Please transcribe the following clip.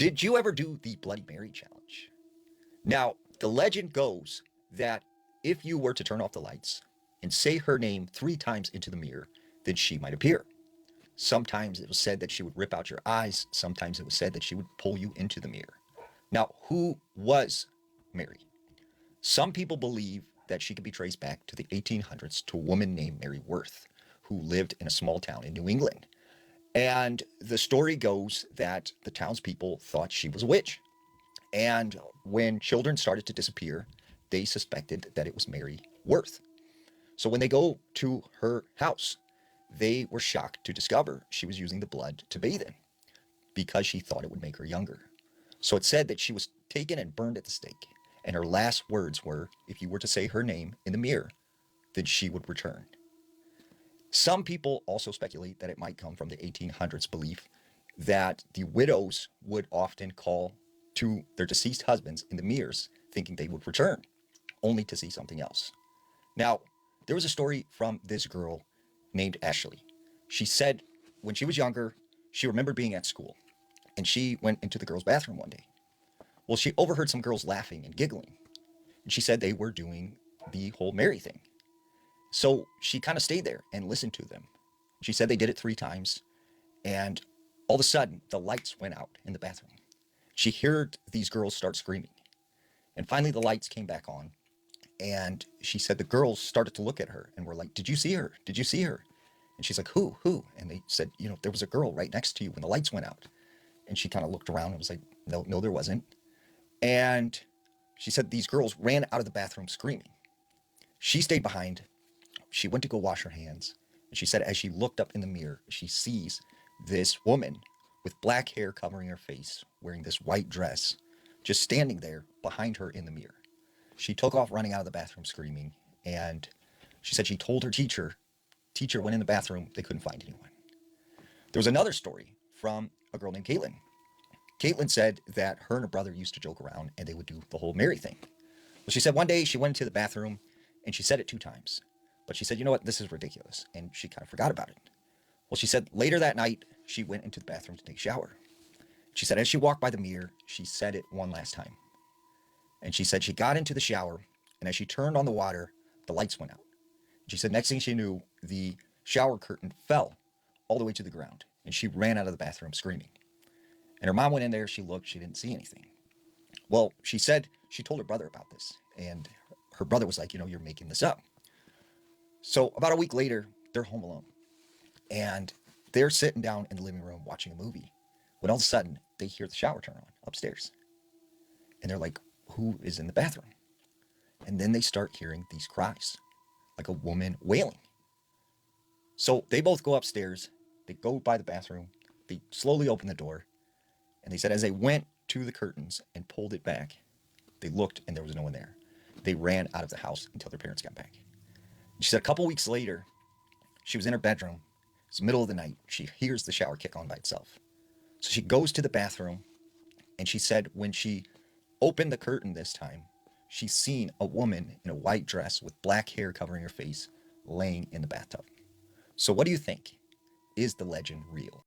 Did you ever do the Bloody Mary challenge? Now, the legend goes that if you were to turn off the lights and say her name 3 times into the mirror, then she might appear. Sometimes it was said that she would rip out your eyes. Sometimes it was said that she would pull you into the mirror. Now, who was Mary? Some people believe that she could be traced back to the 1800s to a woman named Mary Worth, who lived in a small town in New England. And the story goes that the townspeople thought she was a witch. And when children started to disappear, they suspected that it was Mary Worth. So when they go to her house, they were shocked to discover she was using the blood to bathe in because she thought it would make her younger. So it's said that she was taken and burned at the stake. And her last words were, if you were to say her name in the mirror, then she would return. Some people also speculate that it might come from the 1800s belief that the widows would often call to their deceased husbands in the mirrors, thinking they would return, only to see something else. Now, there was a story from this girl named Ashley. She said when she was younger, she remembered being at school and she went into the girls' bathroom one day. Well, she overheard some girls laughing and giggling. And she said they were doing the whole Mary thing. So she kind of stayed there and listened to them. She said they did it 3 times, and all of a sudden, the lights went out in the bathroom. She heard these girls start screaming. And finally, the lights came back on. And she said the girls started to look at her and were like, did you see her? Did you see her? And she's like, who? Who? And they said, there was a girl right next to you when the lights went out. And she kind of looked around and was like, no, no, there wasn't. And she said these girls ran out of the bathroom screaming. She stayed behind. She went to go wash her hands. And she said as she looked up in the mirror, she sees this woman with black hair covering her face, wearing this white dress, just standing there behind her in the mirror. She took off running out of the bathroom screaming. And she said she told her teacher. Teacher went in the bathroom. They couldn't find anyone. There was another story from a girl named Caitlin. Caitlin said that her and her brother used to joke around and they would do the whole Mary thing. Well, she said one day she went into the bathroom and she said it 2 times. But she said, you know what, this is ridiculous. And she kind of forgot about it. Well, she said later that night, she went into the bathroom to take a shower. She said as she walked by the mirror, she said it one last time. And she said she got into the shower, and as she turned on the water, the lights went out. She said next thing she knew, the shower curtain fell all the way to the ground, and she ran out of the bathroom screaming. And her mom went in there, she looked, she didn't see anything. Well, she said she told her brother about this, and her brother was like, you're making this up. So about a week later, they're home alone, and they're sitting down in the living room watching a movie when all of a sudden they hear the shower turn on upstairs. And they're like, who is in the bathroom? And then they start hearing these cries, like a woman wailing. So they both go upstairs, they go by the bathroom, they slowly open the door, and they said as they went to the curtains and pulled it back, they looked and there was no one there. They ran out of the house until their parents got back. She said a couple weeks later, she was in her bedroom. It's the middle of the night. She hears the shower kick on by itself. So she goes to the bathroom, and she said when she opened the curtain this time, she seen a woman in a white dress with black hair covering her face laying in the bathtub. So what do you think? Is the legend real?